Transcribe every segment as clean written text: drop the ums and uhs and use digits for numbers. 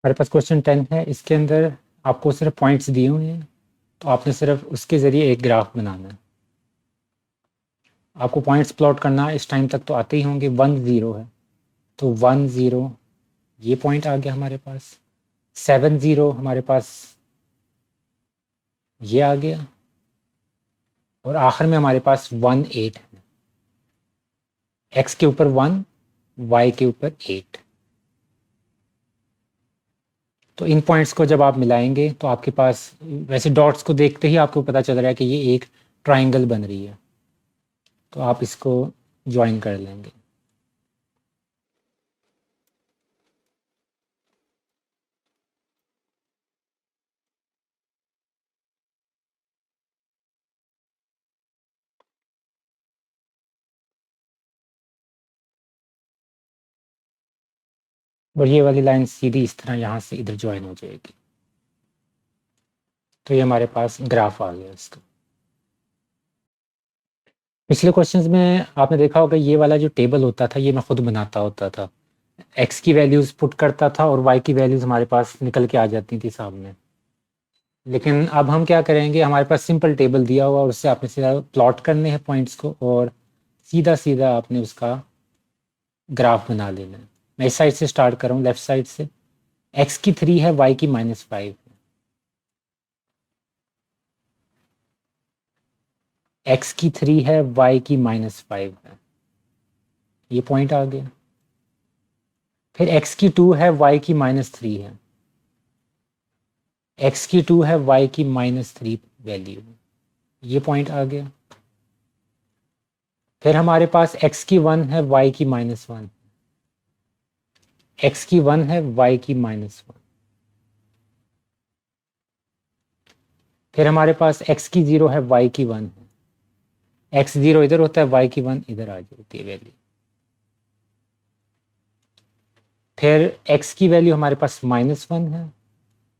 हमारे पास क्वेश्चन 10 है। इसके अंदर आपको सिर्फ पॉइंट्स दिए हुए हैं, तो आपने सिर्फ उसके ज़रिए एक ग्राफ बनाना है। आपको पॉइंट्स प्लॉट करना इस टाइम तक तो आते ही होंगे। 1 0 है, तो 1 0 ये पॉइंट आ गया हमारे पास। 7 0 हमारे पास ये आ गया, और आखिर में हमारे पास 1 8 है। एक्स के ऊपर 1, वाई के ऊपर 8। तो इन पॉइंट्स को जब आप मिलाएंगे तो आपके पास, वैसे डॉट्स को देखते ही आपको पता चल रहा है कि ये एक ट्राइंगल बन रही है, तो आप इसको ज्वाइन कर लेंगे। और ये वाली लाइन सीधी इस तरह यहाँ से इधर ज्वाइन हो जाएगी। तो ये हमारे पास ग्राफ आ गया इसका। पिछले क्वेश्चंस में आपने देखा होगा ये वाला जो टेबल होता था ये मैं खुद बनाता होता था। एक्स की वैल्यूज़ पुट करता था और वाई की वैल्यूज़ हमारे पास निकल के आ जाती थी सामने। लेकिन अब हम क्या करेंगे, हमारे पास सिंपल टेबल दिया हुआ और उससे आपने सीधा प्लॉट करने हैं पॉइंट्स को, और सीधा सीधा आपने उसका ग्राफ बना लेना है। मैं इस साइड से स्टार्ट कर रहा हूँ, लेफ्ट साइड से। एक्स की 3 है, वाई की -5। एक्स की 3 है, वाई की -5 है, ये पॉइंट आ गया। फिर एक्स की 2 है, वाई की -3 है। एक्स की 2 है, वाई की -3 वैल्यू, ये पॉइंट आ गया। फिर हमारे पास एक्स की 1 है, वाई की -1। एक्स की 1 है, वाई की -1। फिर हमारे पास एक्स की 0 है, वाई की 1 है। एक्स 0 इधर होता है, वाई की 1 इधर आ जाती है वैल्यू। फिर एक्स की वैल्यू हमारे पास -1 है,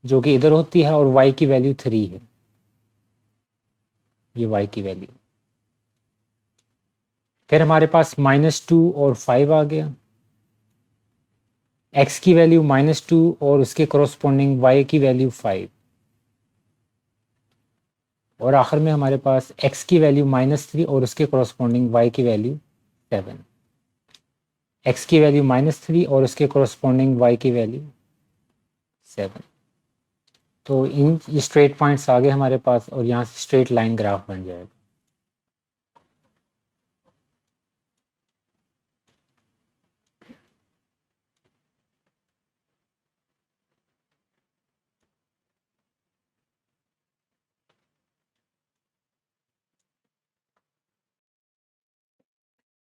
जो कि इधर होती है, और वाई की वैल्यू 3 है, ये वाई की वैल्यू। फिर हमारे पास -2 और 5 आ गया। एक्स की वैल्यू -2 और उसके करस्पॉन्डिंग वाई की वैल्यू 5। और आखिर में हमारे पास एक्स की वैल्यू -3 और उसके करस्पॉन्डिंग वाई की वैल्यू 7। एक्स की वैल्यू -3 और उसके करस्पॉन्डिंग वाई की वैल्यू 7। तो इन स्ट्रेट पॉइंट्स आ गए हमारे पास, और यहाँ से स्ट्रेट लाइन ग्राफ बन जाएगा।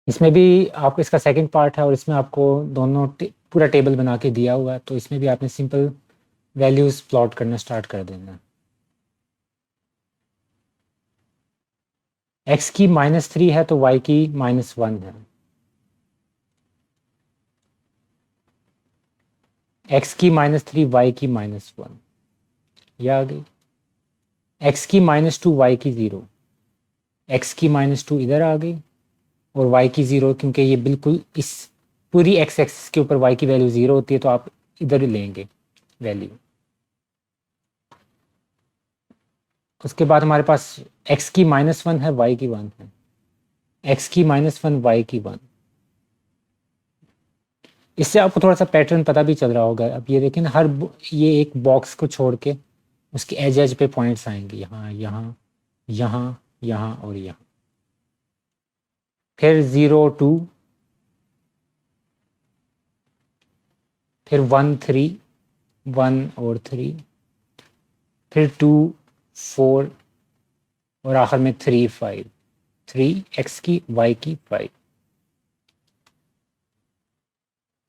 इसमें भी आपको, इसका सेकंड पार्ट है और इसमें आपको दोनों पूरा टेबल बना के दिया हुआ है, तो इसमें भी आपने सिंपल वैल्यूज़ प्लॉट करना स्टार्ट कर देना। एक्स की -3 है तो वाई की -1 है। एक्स की -3, वाई की -1, यह आ गई। एक्स की -2, वाई की 0। एक्स की -2 इधर आ गई, और वाई की 0, क्योंकि ये बिल्कुल इस पूरी एक्स एक्सिस के ऊपर वाई की वैल्यू 0 होती है, तो आप इधर ही लेंगे वैल्यू। उसके बाद हमारे पास एक्स की -1 है, वाई की 1 है। एक्स की -1, वाई की 1। इससे आपको थोड़ा सा पैटर्न पता भी चल रहा होगा। अब ये देखें ना, ये एक बॉक्स को छोड़ के उसके एज एज पे पॉइंट्स आएंगे, यहाँ यहाँ यहाँ यहाँ और यहाँ। फिर 0 2, फिर 1 3, 1 और 3, फिर 2 4, और आखिर में 3 5। 3 एक्स की, वाई की 5।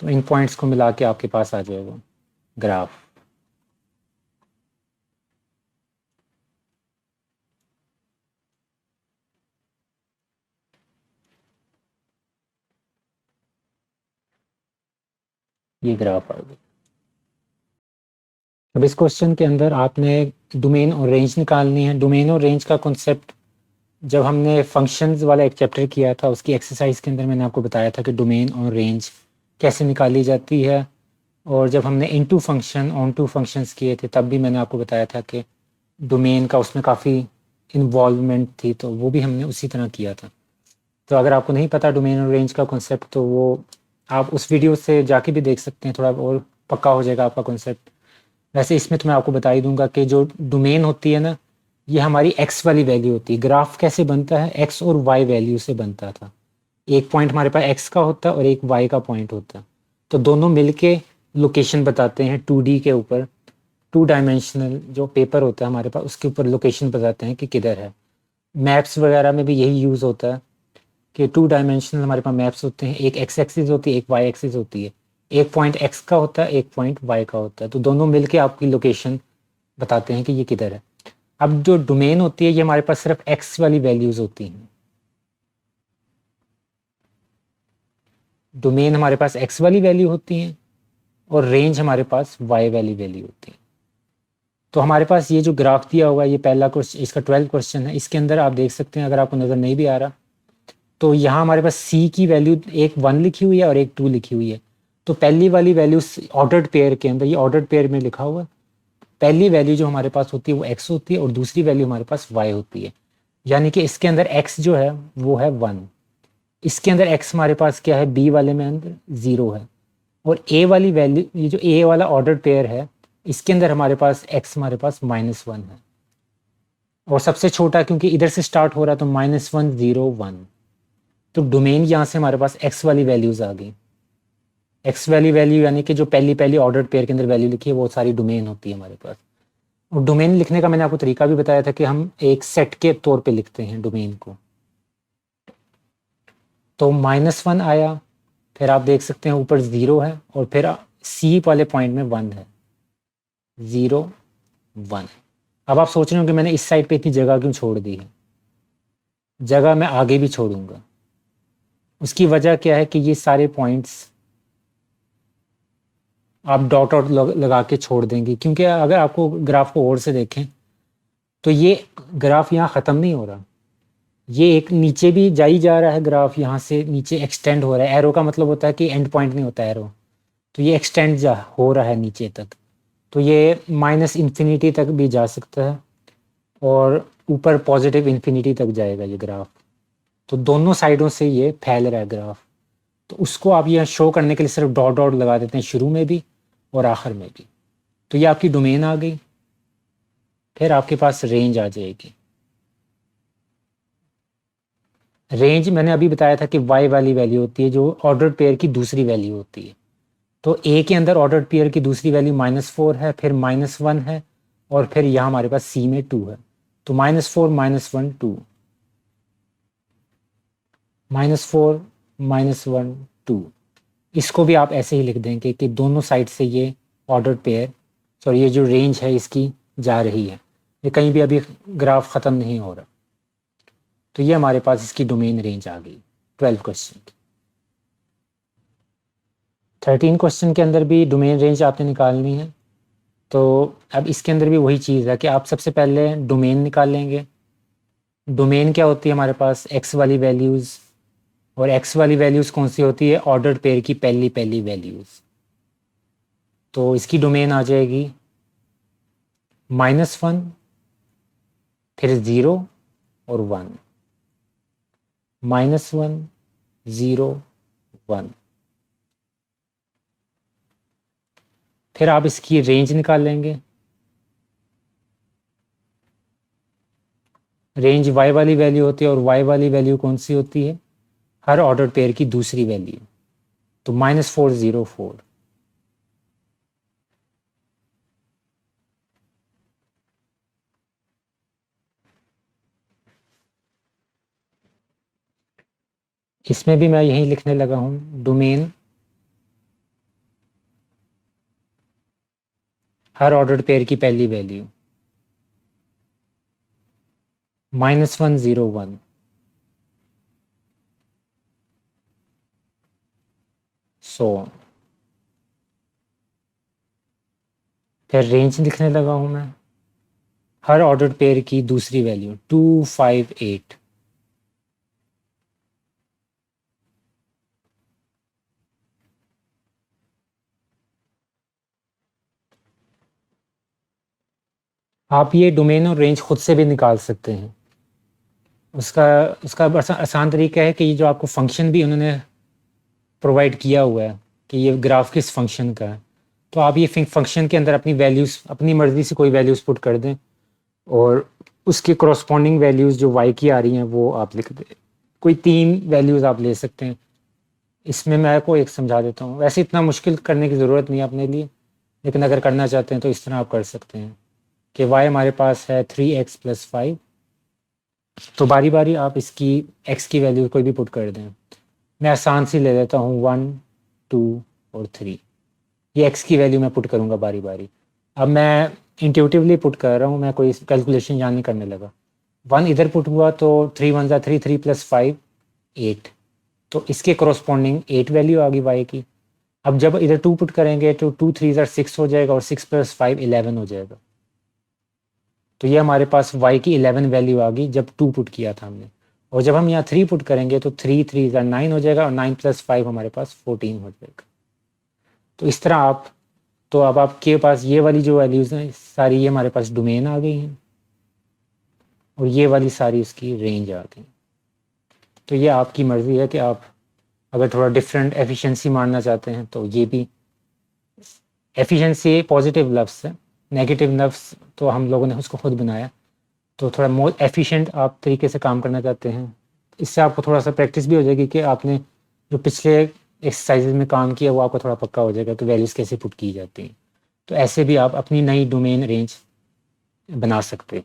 तो इन पॉइंट्स को मिला के आपके पास आ जाएगा ग्राफ। ये ग्राफ आ गया। अब इस क्वेश्चन के अंदर आपने डोमेन और रेंज निकालनी है। डोमेन और रेंज का कॉन्सेप्ट जब हमने फंक्शंस वाला एक चैप्टर किया था, उसकी एक्सरसाइज के अंदर मैंने आपको बताया था कि डोमेन और रेंज कैसे निकाली जाती है। और जब हमने into function onto functions किए थे तब भी मैंने आपको बताया था कि डोमेन का उसमें काफ़ी इन्वॉल्वमेंट थी, तो वो भी हमने उसी तरह किया था। तो अगर आपको नहीं पता डोमेन और रेंज का कॉन्सेप्ट, तो वो आप उस वीडियो से जाके भी देख सकते हैं, थोड़ा और पक्का हो जाएगा आपका कॉन्सेप्ट। वैसे इसमें तो मैं आपको बता ही दूंगा कि जो डोमेन होती है ना, ये हमारी एक्स वाली वैल्यू होती है। ग्राफ कैसे बनता है, एक्स और वाई वैल्यू से बनता था। एक पॉइंट हमारे पास एक्स का होता है और एक वाई का पॉइंट होता है, तो दोनों मिलके लोकेशन बताते हैं 2D के ऊपर। 2 डायमेंशनल जो पेपर होता है हमारे पास, उसके ऊपर लोकेशन बताते हैं कि किधर है। मैप्स वगैरह में भी यही यूज़ होता है कि 2 डायमेंशनल हमारे पास मैप्स होते हैं, एक एक्स एक्सिस होती है, एक वाई एक्सिस होती है। एक पॉइंट एक्स का होता है, एक पॉइंट वाई का होता है, तो दोनों मिलके आपकी लोकेशन बताते हैं कि ये किधर है। अब जो डोमेन होती है ये हमारे पास सिर्फ एक्स वाली वैल्यूज होती हैं। डोमेन हमारे पास एक्स वाली वैल्यू होती हैं और रेंज हमारे पास वाई वाली वैल्यू होती है। तो हमारे पास ये जो ग्राफ दिया हुआ है, ये पहला क्वेश्चन, इसका 12 क्वेश्चन है। इसके अंदर आप देख सकते हैं, अगर आपको नज़र नहीं भी आ रहा, तो यहाँ हमारे पास सी की वैल्यू एक 1 लिखी हुई है और एक 2 लिखी हुई है। तो पहली वाली वैल्यू ऑर्डर्ड पेयर के अंदर, ये ऑर्डर्ड पेयर में लिखा हुआ है, पहली वैल्यू जो हमारे पास होती है वो एक्स होती है और दूसरी वैल्यू हमारे पास वाई होती है। यानी कि इसके अंदर एक्स जो है वो है 1, इसके अंदर एक्स हमारे पास क्या है, बी वाले में अंदर 0 है, और ए वाली वैल्यू, ये जो ए वाला ऑर्डर पेयर है, इसके अंदर हमारे पास एक्स हमारे पास -1 है, और सबसे छोटा क्योंकि इधर से स्टार्ट हो रहा है तो -1 0 1। तो डोमेन यहाँ से हमारे पास एक्स वाली वैल्यूज आ गई। एक्स वाली वैल्यू यानी कि जो पहली पहली ऑर्डर पेयर के अंदर वैल्यू लिखी है वो सारी डोमेन होती है हमारे पास। और डोमेन लिखने का मैंने आपको तरीका भी बताया था कि हम एक सेट के तौर पे लिखते हैं डोमेन को। तो -1 आया, फिर आप देख सकते हैं ऊपर 0 है, और फिर सी वाले पॉइंट में 1 है, 0 1। अब आप सोच रहे हो कि मैंने इस साइड पे इतनी जगह क्यों छोड़ दी है। जगह मैं आगे भी छोड़ूंगा। उसकी वजह क्या है कि ये सारे पॉइंट्स आप डॉट आउट लगा के छोड़ देंगे, क्योंकि अगर आपको ग्राफ को और से देखें तो ये ग्राफ यहाँ ख़त्म नहीं हो रहा, ये एक नीचे भी जाई जा रहा है ग्राफ, यहाँ से नीचे एक्सटेंड हो रहा है। एरो का मतलब होता है कि एंड पॉइंट नहीं होता एरो, तो ये एक्सटेंड जा हो रहा है नीचे तक। तो ये -इन्फिनिटी तक भी जा सकता है और ऊपर पॉजिटिव इन्फिनिटी तक जाएगा ये ग्राफ। तो दोनों साइडों से ये फैल रहा है ग्राफ। तो उसको आप ये शो करने के लिए सिर्फ डॉट डॉट लगा देते हैं, शुरू में भी और आखिर में भी। तो ये आपकी डोमेन आ गई। फिर आपके पास रेंज आ जाएगी। रेंज मैंने अभी बताया था कि वाई वाली वैल्यू होती है जो ऑर्डर पेयर की दूसरी वैल्यू होती है। तो ए के अंदर ऑर्डर पेयर की दूसरी वैल्यू -4 है, फिर -1 है, और फिर यहाँ हमारे पास सी में 2 है। तो -4 -1 2, -4 -1 2। इसको भी आप ऐसे ही लिख देंगे कि दोनों साइड से ये ऑर्डर पेयर, सॉरी ये जो रेंज है इसकी जा रही है, ये कहीं भी अभी ग्राफ ख़त्म नहीं हो रहा। तो ये हमारे पास इसकी डोमेन रेंज आ गई 12 क्वेश्चन की। 13 क्वेश्चन के अंदर भी डोमेन रेंज आपने निकालनी है। तो अब इसके अंदर भी वही चीज़ है कि आप सबसे पहले डोमेन निकाल लेंगे। डोमेन क्या होती है हमारे पास, एक्स वाली वैल्यूज़, और एक्स वाली वैल्यूज़ कौन सी होती है, ऑर्डर पेयर की पहली पहली वैल्यूज़। तो इसकी डोमेन आ जाएगी -1, फिर 0 और 1, -1 0 1। फिर आप इसकी रेंज निकाल लेंगे। रेंज वाई वाली वैल्यू होती है, और वाई वाली वैल्यू कौन सी होती है, हर ऑर्डर पेयर की दूसरी वैल्यू। तो -4 0 4। इसमें भी मैं यही लिखने लगा हूं, डोमेन हर ऑर्डर पेयर की पहली वैल्यू, -1 0 1। सो फिर रेंज लिखने लगा हूं मैं, हर ऑर्डर पेयर की दूसरी वैल्यू 2 5 8। आप ये डोमेन और रेंज खुद से भी निकाल सकते हैं। उसका उसका आसान तरीका है कि ये जो आपको फंक्शन भी उन्होंने प्रोवाइड किया हुआ है कि ये ग्राफ किस फंक्शन का है, तो आप ये फंक्शन के अंदर अपनी वैल्यूज़ अपनी मर्ज़ी से कोई वैल्यूज़ पुट कर दें और उसके करस्पॉन्डिंग वैल्यूज़ जो वाई की आ रही हैं वो आप लिख दें। कोई 3 वैल्यूज़ आप ले सकते हैं। इसमें मैं आपको एक समझा देता हूँ। वैसे इतना मुश्किल करने की ज़रूरत नहीं है अपने लिए, लेकिन अगर करना चाहते हैं तो इस तरह आप कर सकते हैं कि वाई हमारे पास है 3x + 5, तो बारी-बारी आप इसकी x की वैल्यू कोई भी पुट कर दें। मैं आसान सी ले लेता हूँ 1, 2 और 3। ये x की वैल्यू मैं पुट करूँगा बारी-बारी। अब मैं इंट्यूटिवली पुट कर रहा हूँ, मैं कोई कैलकुलेशन यहाँ नहीं करने लगा। 1 इधर पुट हुआ तो 3 1 3, 3 + 5 8, तो इसके करस्पॉन्डिंग 8 वैल्यू आ गई y की। अब जब इधर 2 पुट करेंगे तो 2 3 6 हो जाएगा और 6 + 5 11 हो जाएगा। तो ये हमारे पास y की 11 वैल्यू आ गई जब 2 पुट किया था हमने। और जब हम यहाँ 3 पुट करेंगे तो 3 3 9 हो जाएगा और 9 + 5 हमारे पास 14 हो जाएगा। तो इस तरह आप, तो अब आपके पास ये वाली जो वैल्यूज़ हैं सारी ये हमारे पास डोमेन आ गई हैं और ये वाली सारी इसकी रेंज आ गई। तो ये आपकी मर्ज़ी है कि आप अगर थोड़ा डिफरेंट एफिशिएंसी मानना चाहते हैं तो ये भी। एफिशिएंसी पॉजिटिव लफ्ज़ है, नेगेटिव लफ्ज़ तो हम लोगों ने उसको खुद बनाया। तो थोड़ा मोर एफिशिएंट आप तरीके से काम करना चाहते हैं, इससे आपको थोड़ा सा प्रैक्टिस भी हो जाएगी कि आपने जो पिछले एक्सरसाइजेज में काम किया वो आपको थोड़ा पक्का हो जाएगा कि वैल्यूज़ कैसे पुट की जाती हैं। तो ऐसे भी आप अपनी नई डोमेन रेंज बना सकते हैं।